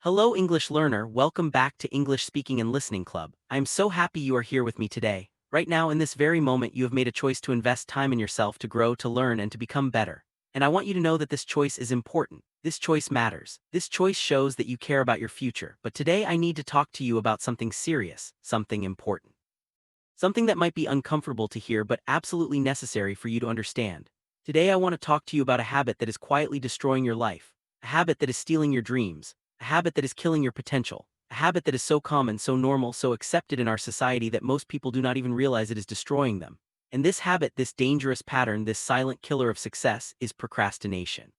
Hello, English learner. Welcome back to English Speaking and Listening Club. I am so happy you are here with me today. Right now, in this very moment, you have made a choice to invest time in yourself to grow, to learn, and to become better. And I want you to know that this choice is important. This choice matters. This choice shows that you care about your future. But today, I need to talk to you about something serious, something important. Something that might be uncomfortable to hear, but absolutely necessary for you to understand. Today, I want to talk to you about a habit that is quietly destroying your life, a habit that is stealing your dreams, a habit that is killing your potential, a habit that is so common, so normal, so accepted in our society that most people do not even realize it is destroying them. And this habit, this dangerous pattern, this silent killer of success, is procrastination.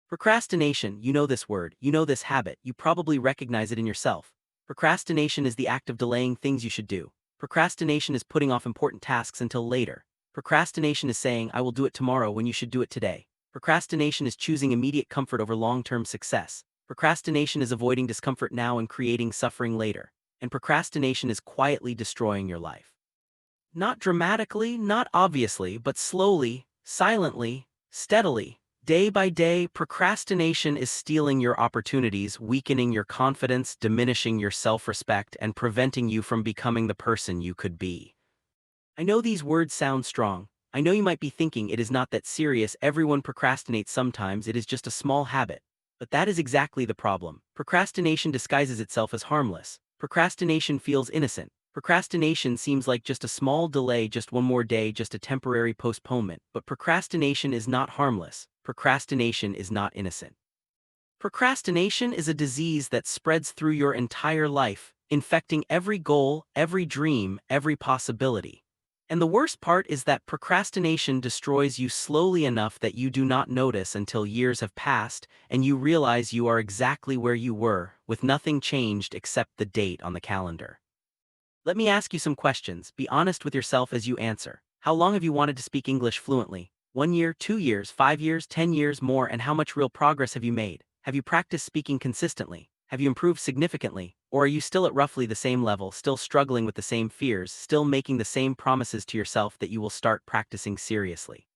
Procrastination, you know this word, you know this habit, you probably recognize it in yourself. Procrastination is the act of delaying things you should do. Procrastination is putting off important tasks until later. Procrastination is saying, I will do it tomorrow when you should do it today. Procrastination is choosing immediate comfort over long-term success. Procrastination is avoiding discomfort now and creating suffering later. And procrastination is quietly destroying your life. Not dramatically, not obviously, but slowly, silently, steadily. Day by day, procrastination is stealing your opportunities, weakening your confidence, diminishing your self-respect, and preventing you from becoming the person you could be. I know these words sound strong. I know you might be thinking it is not that serious, everyone procrastinates sometimes, it is just a small habit. But that is exactly the problem. Procrastination disguises itself as harmless. Procrastination feels innocent. Procrastination seems like just a small delay, just one more day, just a temporary postponement. But procrastination is not harmless. Procrastination is not innocent. Procrastination is a disease that spreads through your entire life, infecting every goal, every dream, every possibility. And the worst part is that procrastination destroys you slowly enough that you do not notice until years have passed and you realize you are exactly where you were, with nothing changed except the date on the calendar. Let me ask you some questions. Be honest with yourself as you answer. How long have you wanted to speak English fluently? 1 year, 2 years, 5 years, 10 years, more, and how much real progress have you made? Have you practiced speaking consistently? Have you improved significantly? Or are you still at roughly the same level, still struggling with the same fears, still making the same promises to yourself that you will start practicing seriously?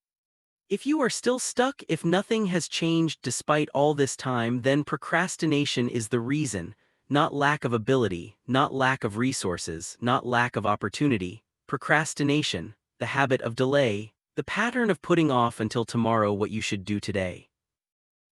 If you are still stuck, if nothing has changed despite all this time, then procrastination is the reason, not lack of ability, not lack of resources, not lack of opportunity. Procrastination, the habit of delay, the pattern of putting off until tomorrow what you should do today.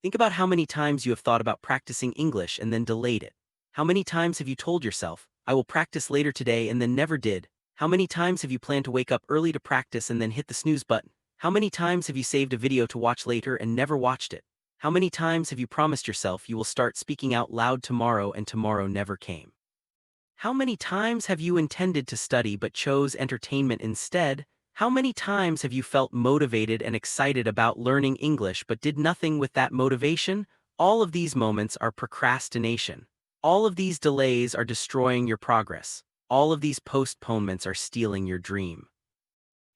Think about how many times you have thought about practicing English and then delayed it. How many times have you told yourself, I will practice later today and then never did? How many times have you planned to wake up early to practice and then hit the snooze button? How many times have you saved a video to watch later and never watched it? How many times have you promised yourself you will start speaking out loud tomorrow and tomorrow never came? How many times have you intended to study but chose entertainment instead? How many times have you felt motivated and excited about learning English but did nothing with that motivation? All of these moments are procrastination. All of these delays are destroying your progress. All of these postponements are stealing your dream.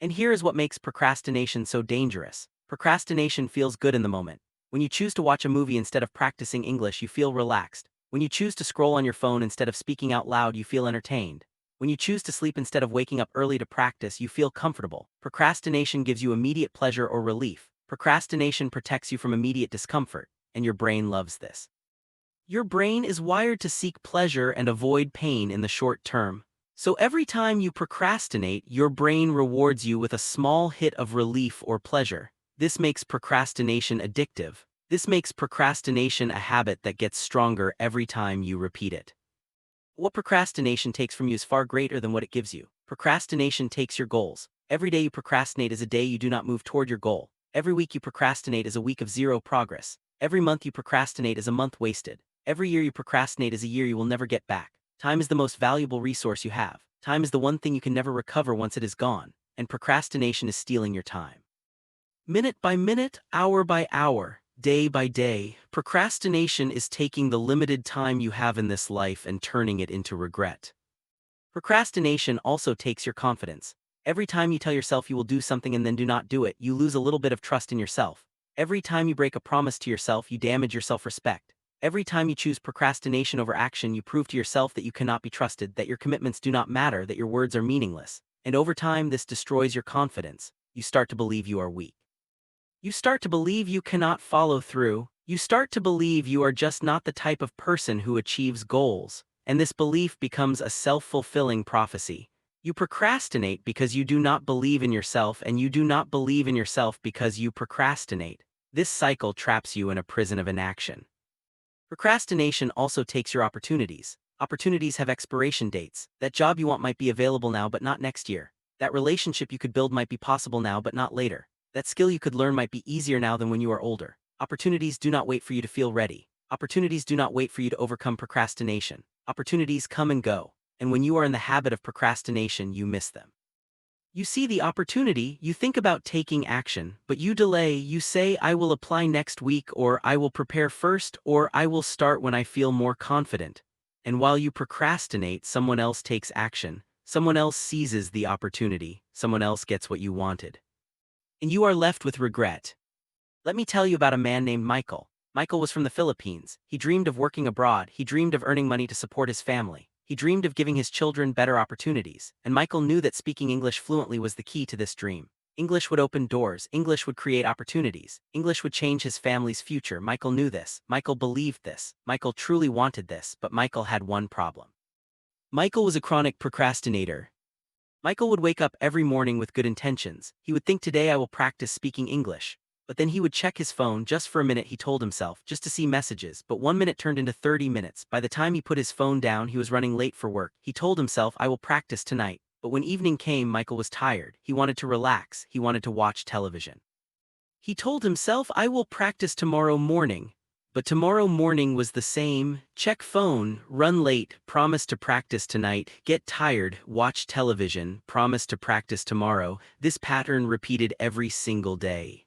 And here is what makes procrastination so dangerous. Procrastination feels good in the moment. When you choose to watch a movie instead of practicing English, you feel relaxed. When you choose to scroll on your phone instead of speaking out loud, you feel entertained. When you choose to sleep instead of waking up early to practice, you feel comfortable. Procrastination gives you immediate pleasure or relief. Procrastination protects you from immediate discomfort, and your brain loves this. Your brain is wired to seek pleasure and avoid pain in the short term. So every time you procrastinate, your brain rewards you with a small hit of relief or pleasure. This makes procrastination addictive. This makes procrastination a habit that gets stronger every time you repeat it. What procrastination takes from you is far greater than what it gives you. Procrastination takes your goals. Every day you procrastinate is a day you do not move toward your goal. Every week you procrastinate is a week of zero progress. Every month you procrastinate is a month wasted. Every year you procrastinate is a year you will never get back. Time is the most valuable resource you have. Time is the one thing you can never recover once it is gone, and procrastination is stealing your time. Minute by minute, hour by hour, day by day, procrastination is taking the limited time you have in this life and turning it into regret. Procrastination also takes your confidence. Every time you tell yourself you will do something and then do not do it, you lose a little bit of trust in yourself. Every time you break a promise to yourself, you damage your self-respect. Every time you choose procrastination over action, you prove to yourself that you cannot be trusted, that your commitments do not matter, that your words are meaningless. And over time, this destroys your confidence. You start to believe you are weak. You start to believe you cannot follow through. You start to believe you are just not the type of person who achieves goals, and this belief becomes a self-fulfilling prophecy. You procrastinate because you do not believe in yourself, and you do not believe in yourself because you procrastinate. This cycle traps you in a prison of inaction. Procrastination also takes your opportunities. Opportunities have expiration dates. That job you want might be available now but not next year. That relationship you could build might be possible now but not later. That skill you could learn might be easier now than when you are older. Opportunities do not wait for you to feel ready. Opportunities do not wait for you to overcome procrastination. Opportunities come and go, and when you are in the habit of procrastination, you miss them. You see the opportunity, you think about taking action, but you delay. You say, I will apply next week, or I will prepare first, or I will start when I feel more confident. And while you procrastinate, someone else takes action, someone else seizes the opportunity, someone else gets what you wanted. And you are left with regret. Let me tell you about a man named Michael. Michael was from the Philippines. He dreamed of working abroad. He dreamed of earning money to support his family. He dreamed of giving his children better opportunities. And Michael knew that speaking English fluently was the key to this dream. English would open doors. English would create opportunities. English would change his family's future. Michael knew this. Michael believed this. Michael truly wanted this. But Michael had one problem. Michael was a chronic procrastinator. Michael would wake up every morning with good intentions. He would think, today I will practice speaking English. But then he would check his phone just for a minute, he told himself, just to see messages. But 1 minute turned into 30 minutes. By the time he put his phone down, he was running late for work. He told himself, I will practice tonight. But when evening came, Michael was tired. He wanted to relax. He wanted to watch television. He told himself, I will practice tomorrow morning. But tomorrow morning was the same. Check phone, run late, promise to practice tonight, get tired, watch television, promise to practice tomorrow. This pattern repeated every single day.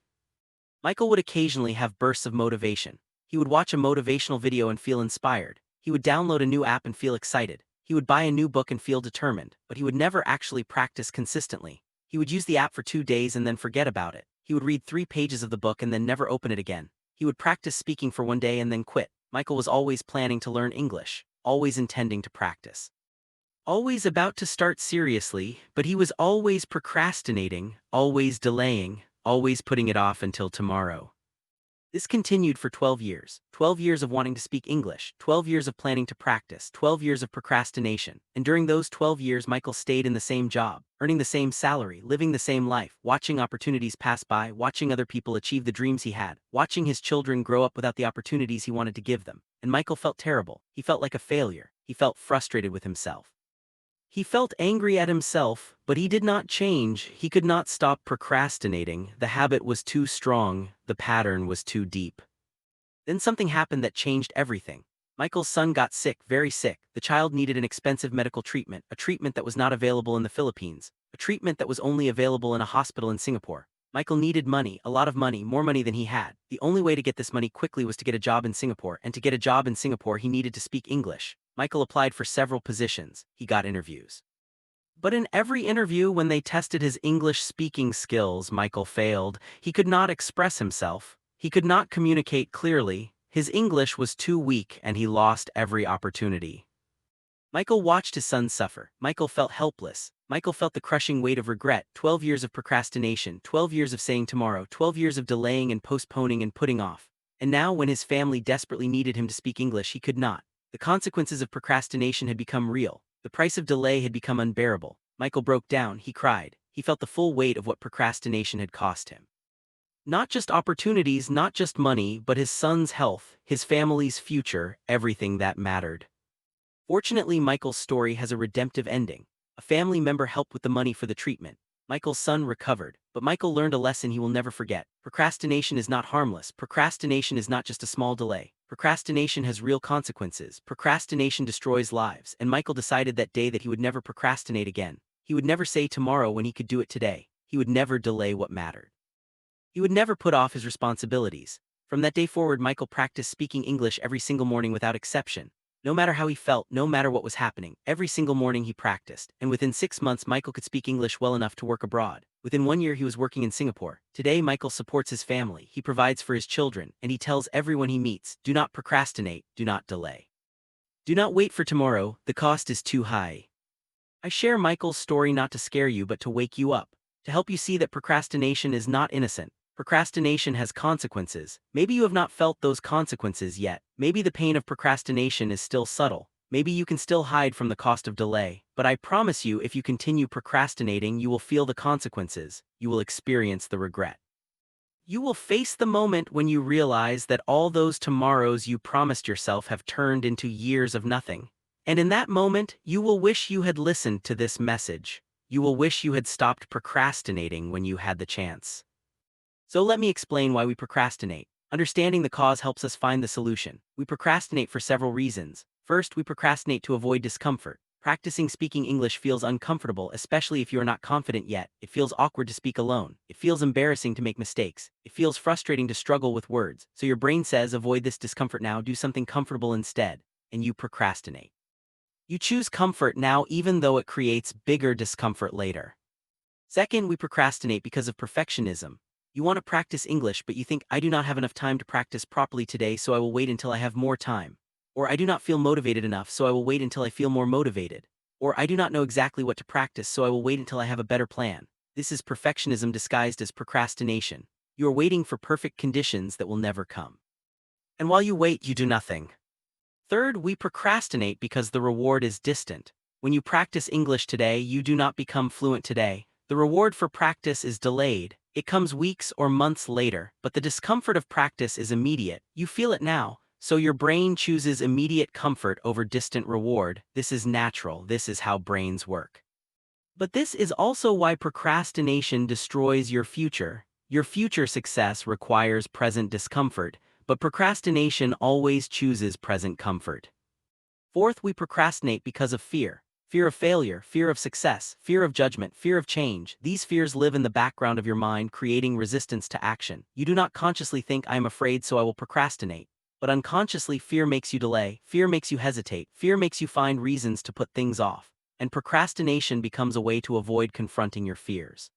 Michael would occasionally have bursts of motivation. He would watch a motivational video and feel inspired. He would download a new app and feel excited. He would buy a new book and feel determined, but he would never actually practice consistently. He would use the app for 2 days and then forget about it. He would read 3 pages of the book and then never open it again. He would practice speaking for 1 day and then quit. Michael was always planning to learn English, always intending to practice, always about to start seriously, but he was always procrastinating, always delaying, always putting it off until tomorrow. This continued for 12 years. 12 years of wanting to speak English, 12 years of planning to practice, 12 years of procrastination. And during those 12 years, Michael stayed in the same job, earning the same salary, living the same life, watching opportunities pass by, watching other people achieve the dreams he had, watching his children grow up without the opportunities he wanted to give them. And Michael felt terrible. He felt like a failure. He felt frustrated with himself. He felt angry at himself, but he did not change. He could not stop procrastinating. The habit was too strong. The pattern was too deep. Then something happened that changed everything. Michael's son got sick, very sick. The child needed an expensive medical treatment, a treatment that was not available in the Philippines, a treatment that was only available in a hospital in Singapore. Michael needed money, a lot of money, more money than he had. The only way to get this money quickly was to get a job in Singapore, and to get a job in Singapore he needed to speak English. Michael applied for several positions. He got interviews. But in every interview, when they tested his English speaking skills, Michael failed. He could not express himself. He could not communicate clearly. His English was too weak, and he lost every opportunity. Michael watched his son suffer. Michael felt helpless. Michael felt the crushing weight of regret. 12 years of procrastination, 12 years of saying tomorrow, 12 years of delaying and postponing and putting off. And now, when his family desperately needed him to speak English, he could not. The consequences of procrastination had become real. The price of delay had become unbearable. Michael broke down. He cried. He felt the full weight of what procrastination had cost him. Not just opportunities, not just money, but his son's health, his family's future, everything that mattered. Fortunately, Michael's story has a redemptive ending. A family member helped with the money for the treatment. Michael's son recovered, but Michael learned a lesson he will never forget. Procrastination is not harmless. Procrastination is not just a small delay. Procrastination has real consequences. Procrastination destroys lives, and Michael decided that day that he would never procrastinate again. He would never say tomorrow when he could do it today. He would never delay what mattered. He would never put off his responsibilities. From that day forward, Michael practiced speaking English every single morning without exception. No matter how he felt, no matter what was happening, every single morning he practiced, and within 6 months Michael could speak English well enough to work abroad. Within 1 year he was working in Singapore. Today Michael supports his family, he provides for his children, and he tells everyone he meets, do not procrastinate, do not delay. Do not wait for tomorrow, the cost is too high. I share Michael's story not to scare you but to wake you up, to help you see that procrastination is not innocent. Procrastination has consequences. Maybe you have not felt those consequences yet. Maybe the pain of procrastination is still subtle. Maybe you can still hide from the cost of delay. But I promise you, if you continue procrastinating, you will feel the consequences. You will experience the regret. You will face the moment when you realize that all those tomorrows you promised yourself have turned into years of nothing. And in that moment, you will wish you had listened to this message. You will wish you had stopped procrastinating when you had the chance. So let me explain why we procrastinate. Understanding the cause helps us find the solution. We procrastinate for several reasons. First, we procrastinate to avoid discomfort. Practicing speaking English feels uncomfortable, especially if you are not confident yet. It feels awkward to speak alone. It feels embarrassing to make mistakes. It feels frustrating to struggle with words. So your brain says, avoid this discomfort now, do something comfortable instead. And you procrastinate. You choose comfort now even though it creates bigger discomfort later. Second, we procrastinate because of perfectionism. You want to practice English, but you think, I do not have enough time to practice properly today, so I will wait until I have more time. Or I do not feel motivated enough, so I will wait until I feel more motivated. Or I do not know exactly what to practice, so I will wait until I have a better plan. This is perfectionism disguised as procrastination. You are waiting for perfect conditions that will never come. And while you wait, you do nothing. Third, we procrastinate because the reward is distant. When you practice English today, you do not become fluent today. The reward for practice is delayed. It comes weeks or months later, but the discomfort of practice is immediate. You feel it now, so your brain chooses immediate comfort over distant reward. This is natural. This is how brains work. But this is also why procrastination destroys your future. Your future success requires present discomfort, but procrastination always chooses present comfort. Fourth, we procrastinate because of fear. Fear of failure, fear of success, fear of judgment, fear of change. These fears live in the background of your mind, creating resistance to action. You do not consciously think, I am afraid, so I will procrastinate. But unconsciously, fear makes you delay, fear makes you hesitate, fear makes you find reasons to put things off. And procrastination becomes a way to avoid confronting your fears.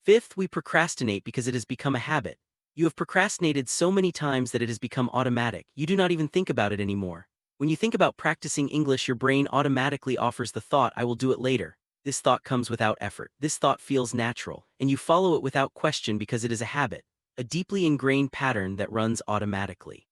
Fifth, we procrastinate because it has become a habit. You have procrastinated so many times that it has become automatic. You do not even think about it anymore. When you think about practicing English, your brain automatically offers the thought, I will do it later. This thought comes without effort. This thought feels natural, and you follow it without question because it is a habit, a deeply ingrained pattern that runs automatically.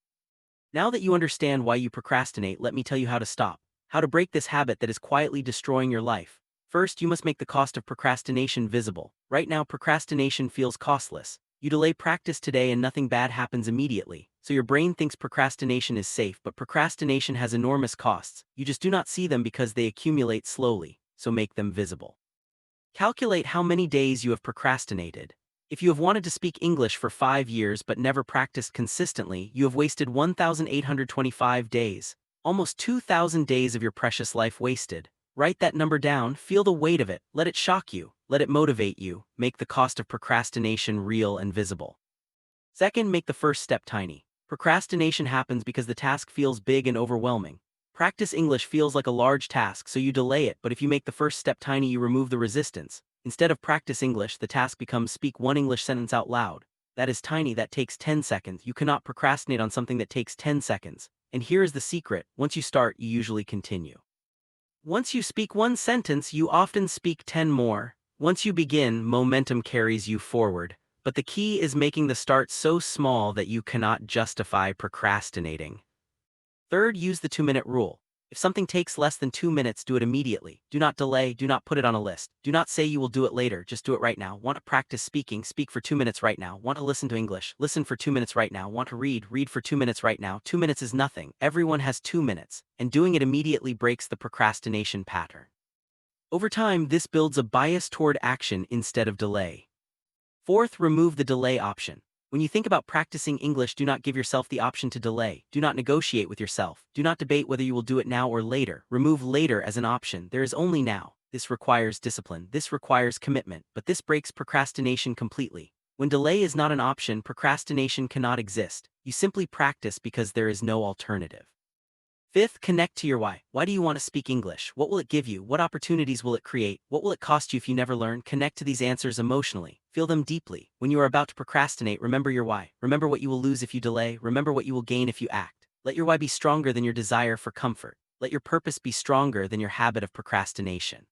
Now that you understand why you procrastinate, let me tell you how to stop, how to break this habit that is quietly destroying your life. First, you must make the cost of procrastination visible. Right now, procrastination feels costless. You delay practice today and nothing bad happens immediately. So your brain thinks procrastination is safe, but procrastination has enormous costs. You just do not see them because they accumulate slowly, so make them visible. Calculate how many days you have procrastinated. If you have wanted to speak English for 5 years but never practiced consistently, you have wasted 1,825 days. Almost 2,000 days of your precious life wasted. Write that number down, feel the weight of it, let it shock you, let it motivate you, make the cost of procrastination real and visible. Second, make the first step tiny. Procrastination happens because the task feels big and overwhelming. Practice English feels like a large task, so you delay it, but if you make the first step tiny, you remove the resistance. Instead of practice English, the task becomes speak one English sentence out loud. That is tiny, that takes 10 seconds. You cannot procrastinate on something that takes 10 seconds. And here is the secret, once you start, you usually continue. Once you speak one sentence, you often speak 10 more. Once you begin, momentum carries you forward. But the key is making the start so small that you cannot justify procrastinating. Third, use the 2-minute rule. If something takes less than 2 minutes, do it immediately. Do not delay, do not put it on a list. Do not say you will do it later, just do it right now. Want to practice speaking? Speak for 2 minutes right now. Want to listen to English? Listen for 2 minutes right now. Want to read? Read for 2 minutes right now. 2 minutes is nothing. Everyone has 2 minutes, and doing it immediately breaks the procrastination pattern. Over time, this builds a bias toward action instead of delay. Fourth, remove the delay option. When you think about practicing English, do not give yourself the option to delay. Do not negotiate with yourself. Do not debate whether you will do it now or later. Remove later as an option. There is only now. This requires discipline. This requires commitment, but this breaks procrastination completely. When delay is not an option, procrastination cannot exist. You simply practice because there is no alternative. Fifth, connect to your why. Why do you want to speak English? What will it give you? What opportunities will it create? What will it cost you if you never learn? Connect to these answers emotionally. Feel them deeply. When you are about to procrastinate, remember your why. Remember what you will lose if you delay. Remember what you will gain if you act. Let your why be stronger than your desire for comfort. Let your purpose be stronger than your habit of procrastination.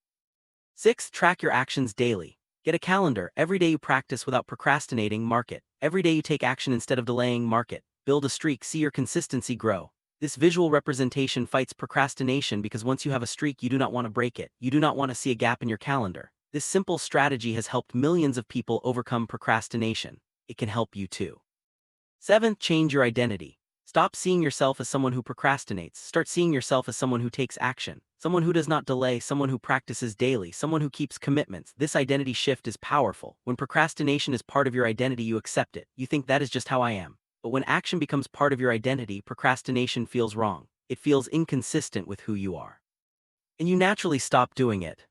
Sixth, track your actions daily. Get a calendar. Every day you practice without procrastinating, mark it. Every day you take action instead of delaying, mark it. Build a streak, see your consistency grow. This visual representation fights procrastination because once you have a streak, you do not want to break it. You do not want to see a gap in your calendar. This simple strategy has helped millions of people overcome procrastination. It can help you too. 7th, change your identity. Stop seeing yourself as someone who procrastinates. Start seeing yourself as someone who takes action. Someone who does not delay, someone who practices daily, someone who keeps commitments. This identity shift is powerful. When procrastination is part of your identity, you accept it. You think that is just how I am. But when action becomes part of your identity, procrastination feels wrong. It feels inconsistent with who you are. And you naturally stop doing it.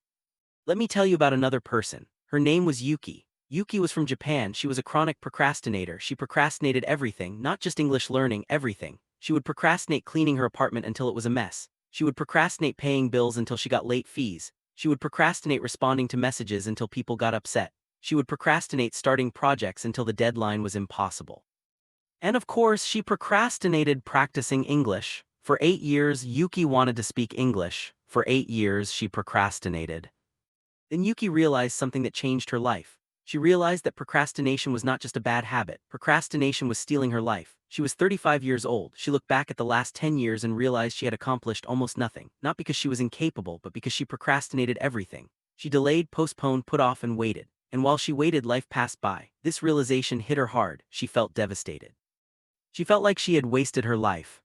Let me tell you about another person. Her name was Yuki. Yuki was from Japan. She was a chronic procrastinator. She procrastinated everything, not just English learning, everything. She would procrastinate cleaning her apartment until it was a mess. She would procrastinate paying bills until she got late fees. She would procrastinate responding to messages until people got upset. She would procrastinate starting projects until the deadline was impossible. And of course, she procrastinated practicing English. For 8 years, Yuki wanted to speak English. For 8 years, she procrastinated. Then Yuki realized something that changed her life. She realized that procrastination was not just a bad habit. Procrastination was stealing her life. She was 35 years old. She looked back at the last 10 years and realized she had accomplished almost nothing. Not because she was incapable, but because she procrastinated everything. She delayed, postponed, put off, and waited. And while she waited, life passed by. This realization hit her hard. She felt devastated. She felt like she had wasted her life.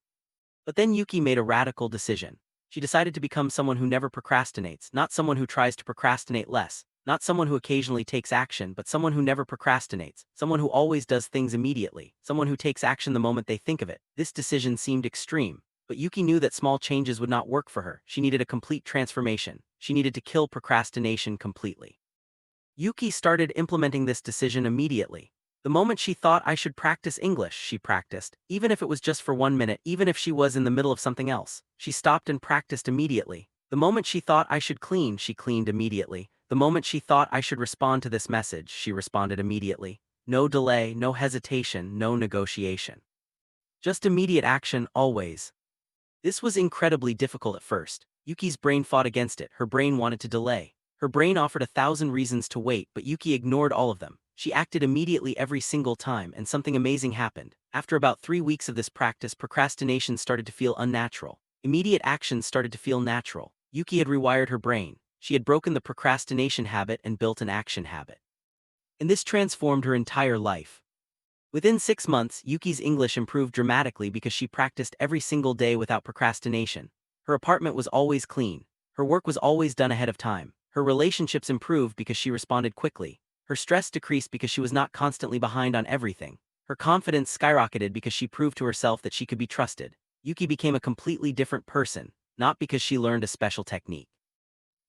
But then Yuki made a radical decision. She decided to become someone who never procrastinates, not someone who tries to procrastinate less. Not someone who occasionally takes action, but someone who never procrastinates, someone who always does things immediately, someone who takes action the moment they think of it. This decision seemed extreme, but Yuki knew that small changes would not work for her. She needed a complete transformation. She needed to kill procrastination completely. Yuki started implementing this decision immediately. The moment she thought, I should practice English, she practiced, even if it was just for 1 minute, even if she was in the middle of something else. She stopped and practiced immediately. The moment she thought, I should clean, she cleaned immediately. The moment she thought, I should respond to this message, she responded immediately. No delay, no hesitation, no negotiation. Just immediate action, always. This was incredibly difficult at first. Yuki's brain fought against it. Her brain wanted to delay. Her brain offered 1,000 reasons to wait, but Yuki ignored all of them. She acted immediately every single time, and something amazing happened. After about 3 weeks of this practice, procrastination started to feel unnatural. Immediate actions started to feel natural. Yuki had rewired her brain. She had broken the procrastination habit and built an action habit. And this transformed her entire life. Within 6 months, Yuki's English improved dramatically because she practiced every single day without procrastination. Her apartment was always clean. Her work was always done ahead of time. Her relationships improved because she responded quickly. Her stress decreased because she was not constantly behind on everything. Her confidence skyrocketed because she proved to herself that she could be trusted. Yuki became a completely different person, not because she learned a special technique,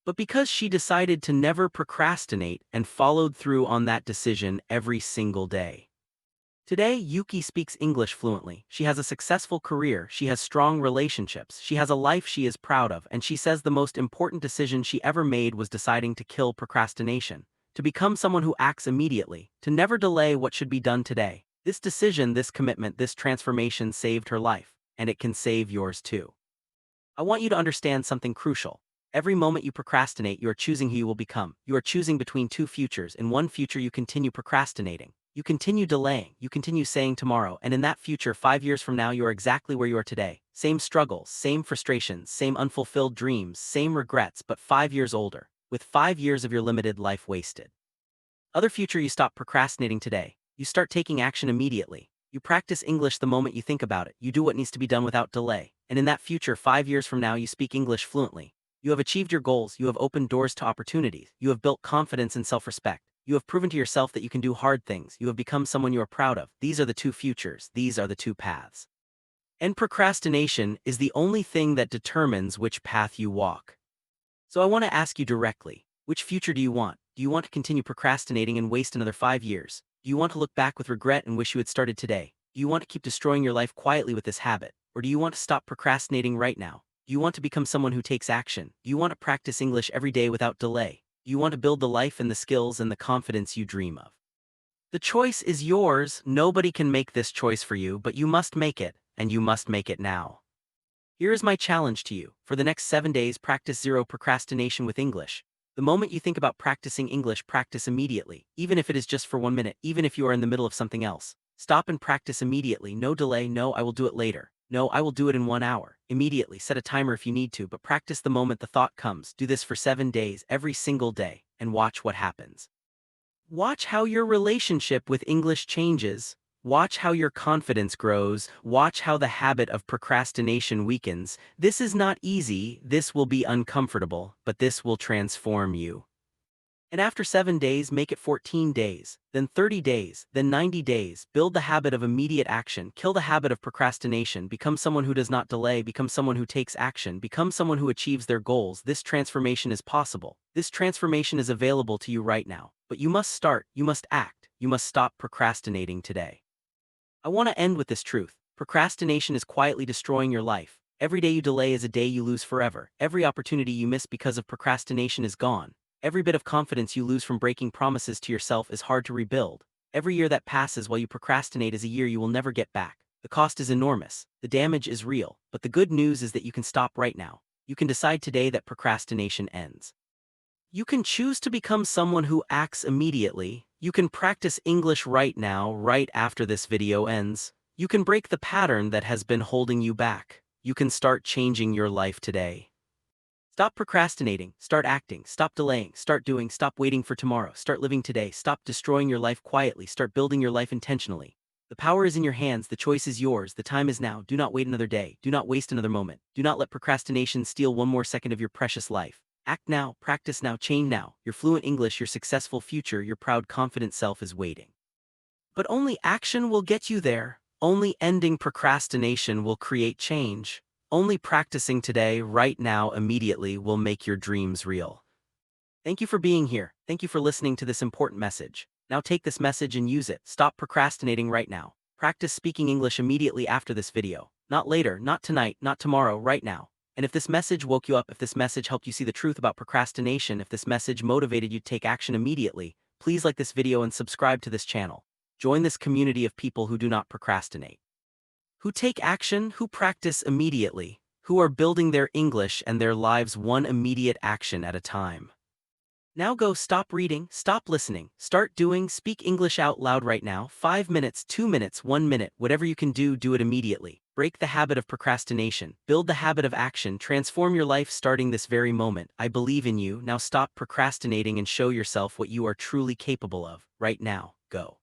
but because she decided to never procrastinate and followed through on that decision every single day. Today, Yuki speaks English fluently. She has a successful career, she has strong relationships, she has a life she is proud of, and she says the most important decision she ever made was deciding to kill procrastination, to become someone who acts immediately, to never delay what should be done today. This decision, this commitment, this transformation saved her life, and it can save yours too. I want you to understand something crucial. Every moment you procrastinate, you are choosing who you will become. You are choosing between two futures. In one future, you continue procrastinating. You continue delaying. You continue saying tomorrow. And in that future, 5 years from now, you are exactly where you are today. Same struggles, same frustrations, same unfulfilled dreams, same regrets, but 5 years older, with 5 years of your limited life wasted. Other future, you stop procrastinating today. You start taking action immediately. You practice English the moment you think about it. You do what needs to be done without delay. And in that future, 5 years from now, you speak English fluently. You have achieved your goals, you have opened doors to opportunities, you have built confidence and self-respect, you have proven to yourself that you can do hard things, you have become someone you are proud of. These are the two futures, these are the two paths. And procrastination is the only thing that determines which path you walk. So I want to ask you directly, which future do you want? Do you want to continue procrastinating and waste another 5 years? Do you want to look back with regret and wish you had started today? Do you want to keep destroying your life quietly with this habit? Or do you want to stop procrastinating right now? Do you want to become someone who takes action? Do you want to practice English every day without delay? Do you want to build the life and the skills and the confidence you dream of? The choice is yours. Nobody can make this choice for you, but you must make it, and you must make it now. Here is my challenge to you. For the next 7 days, practice zero procrastination with English. The moment you think about practicing English, practice immediately, even if it is just for 1 minute, even if you are in the middle of something else. Stop and practice immediately. No delay. No, I will do it later. No, I will do it in 1 hour. Immediately, set a timer if you need to, but practice the moment the thought comes. Do this for 7 days, every single day, and watch what happens. Watch how your relationship with English changes. Watch how your confidence grows. Watch how the habit of procrastination weakens. This is not easy, this will be uncomfortable, but this will transform you. And after 7 days, make it 14 days, then 30 days, then 90 days. Build the habit of immediate action. Kill the habit of procrastination. Become someone who does not delay. Become someone who takes action. Become someone who achieves their goals. This transformation is possible. This transformation is available to you right now. But you must start. You must act. You must stop procrastinating today. I want to end with this truth. Procrastination is quietly destroying your life. Every day you delay is a day you lose forever. Every opportunity you miss because of procrastination is gone. Every bit of confidence you lose from breaking promises to yourself is hard to rebuild. Every year that passes while you procrastinate is a year you will never get back. The cost is enormous. The damage is real. But the good news is that you can stop right now. You can decide today that procrastination ends. You can choose to become someone who acts immediately. You can practice English right now, right after this video ends. You can break the pattern that has been holding you back. You can start changing your life today. Stop procrastinating, start acting, stop delaying, start doing, stop waiting for tomorrow, start living today, stop destroying your life quietly, start building your life intentionally. The power is in your hands, the choice is yours, the time is now. Do not wait another day, do not waste another moment, do not let procrastination steal one more second of your precious life. Act now, practice now, change now. Your fluent English, your successful future, your proud, confident self is waiting. But only action will get you there. Only ending procrastination will create change. Only practicing today, right now, immediately will make your dreams real. Thank you for being here. Thank you for listening to this important message. Now take this message and use it. Stop procrastinating right now. Practice speaking English immediately after this video. Not later, not tonight, not tomorrow, right now. And if this message woke you up, if this message helped you see the truth about procrastination, if this message motivated you to take action immediately, please like this video and subscribe to this channel. Join this community of people who do not procrastinate, who take action, who practice immediately, who are building their English and their lives one immediate action at a time. Now go, stop reading, stop listening, start doing, speak English out loud right now. 5 minutes, 2 minutes, 1 minute, whatever you can do, do it immediately. Break the habit of procrastination, build the habit of action, transform your life starting this very moment. I believe in you. Now stop procrastinating and show yourself what you are truly capable of. Right now, go.